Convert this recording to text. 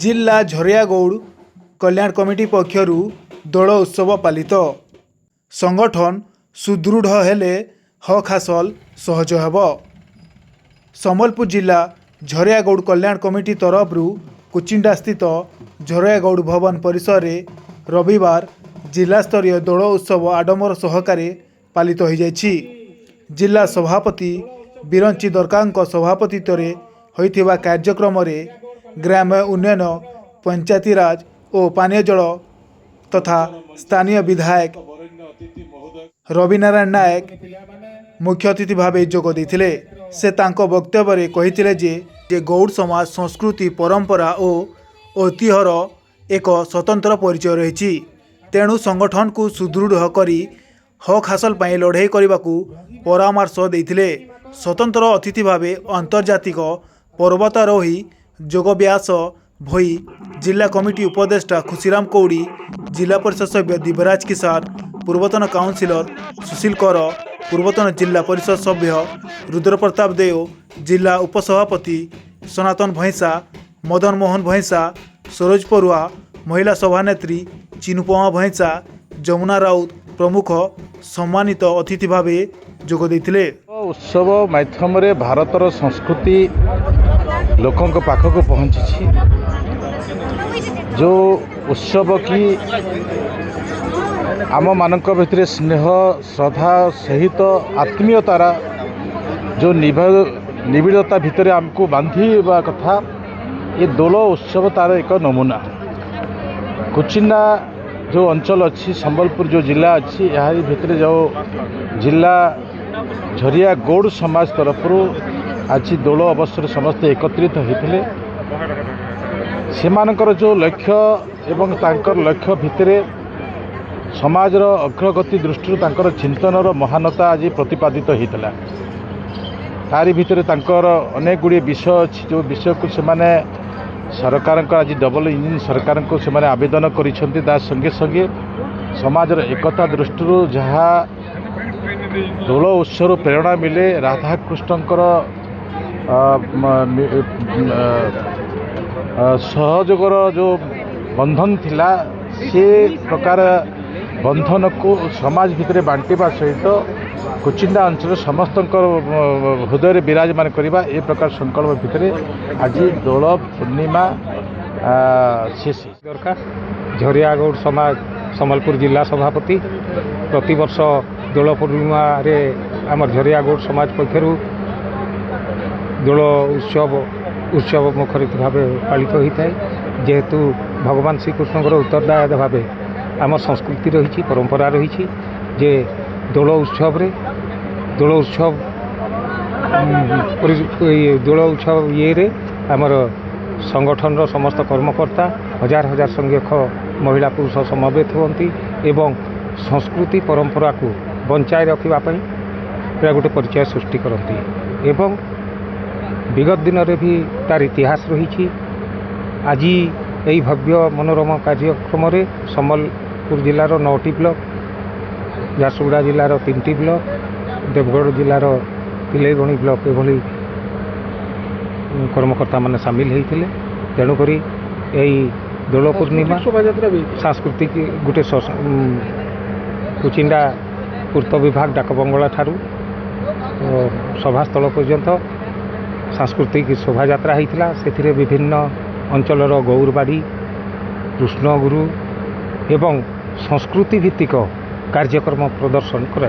जिला झरियागौड़ कल्याण कमिटी पक्षरु दोल उत्सव पालित। संगठन सुदृढ़ हेले हक हासिल सहज हेब। संबलपुर जिला झरियागौड़ कल्याण कमिटी तरफरु कुचिंडा स्थित झरियागौड़ भवन परिसर में रविवार जिला स्तरीय दोल उत्सव आडम्बर सहकारे पालित हो जाइछि। जिला सभापति बिरंची दरकांक सभापतित्व में होइथिबा कार्यक्रम में ग्राम्य उन्नयन, पंचायती राज और पानीय जल तथा स्थानीय विधायक रविनारायण नायक मुख्य अतिथि भाव जोग देथिले। से तांको वक्तव्य में कहिथिले जे गौड़ समाज संस्कृति परंपरा और ऐतिह्यर एक स्वतंत्र परिचय रही। तेणु संगठन को सुदृढ़ करी हक हासिल पाई लड़ाई करने को परामर्श देथिले। स्वतंत्र अतिथि भाव अंतर्जातिक पर्वतारोही जोगव्यास भोई, जिला कमिटी उपदेष्टा खुशीराम कौड़ी, जिला परिषद सभ्य दिव्यराज किसार, पूर्वतन काउंसिलर सुशील कर, पूर्वतन जिला परिषद सभ्य रुद्रप्रताप देव, जिला उपसभापति सनातन भैंसा, मदन मोहन भैंसा, सरोज परुआ, महिला सभानेत्री चिनुपमा भैंसा, जमुना राउत प्रमुख सम्मानित अतिथि भाव जोग देथिले। उत्सव माध्यम रे भारतर संस्कृति लोकों पाखक पहुँची। जो उत्सव की आम मानक भितर स्नेह श्रद्धा सहित आत्मीयतार जो निबिड़ता भितर आमको बांधवा कथा, ये दोल उत्सव तार एक नमूना। कुचिंडा जो अंचल अच्छी, संबलपुर जो जिला अच्छी, यार भितर जो जिला झरियागौड़ समाज तरफ आज दोल अवसर समस्ते एकत्रित होते। सेमानकर जो लक्ष्य एवं तांकर लक्ष्य भितर समाजर अग्रगति दृष्टि तांकर चिंतनर महानता आज प्रतिपादित होता। तारी भितर तांकर अनेक गुड़िए विषय अच्छी, जो विषय को सेमाने सरकार आज डबल इंजिन सरकार को सेमाने आवेदन करिसेंती। ता संगे संगे समाजर एकता दृष्टि जहाँ दोल उत्सव प्रेरणा मिले, राधाकृष्णकर सहयोगर जो बंधन थिला, से प्रकार बंधन को समाज भितर बांटिबा सहित कुचिंडा अंचल समस्त हृदय विराजमान करवा, ए प्रकार संकल्प भितर आज दोल पूर्णिमा शेष दरकार। झरियागौड़ समाज संबलपुर जिला सभापति प्रति वर्ष दोल पूर्णिमा रे आम झरियागौड़ समाज पक्षर दोल उत्सव मुखरित भाव पालित होता है। जेहेतु भगवान श्रीकृष्ण उत्तरदायक भाव आम संस्कृति रही, परंपरा रही, जे दोल उत्सव ये आमर संगठन समस्त कर्मकर्ता हजार हजार संख्यक महिला पुरुष समवेत होती एवं संस्कृति परंपरा को बंचाई रखापी गोटे परिचय सृष्टि करती। एवं विगत दिन में भी तार इतिहास रही। आज यही भव्य मनोरम कार्यक्रम संबलपुर जिलार 9टी ब्लॉक, झारसुगुड़ा जिलार 3टी ब्लॉक, देवगढ़ जिलार तिलेगणी ब्लॉक एभली कर्मकर्ता माने सामिल होते। तेणुक यही दोल पूर्णिमा सांस्कृतिक गोटे कुचिंडा पूर्त विभाग डाकबंगला ठारू सभास्थल पर्यंत सांस्कृतिक शोभा यात्रा होता। से विभिन्न अंचलर गौरबाड़ी, कृष्णगुरु एवं संस्कृति भित्तिक कार्यक्रम प्रदर्शन करा।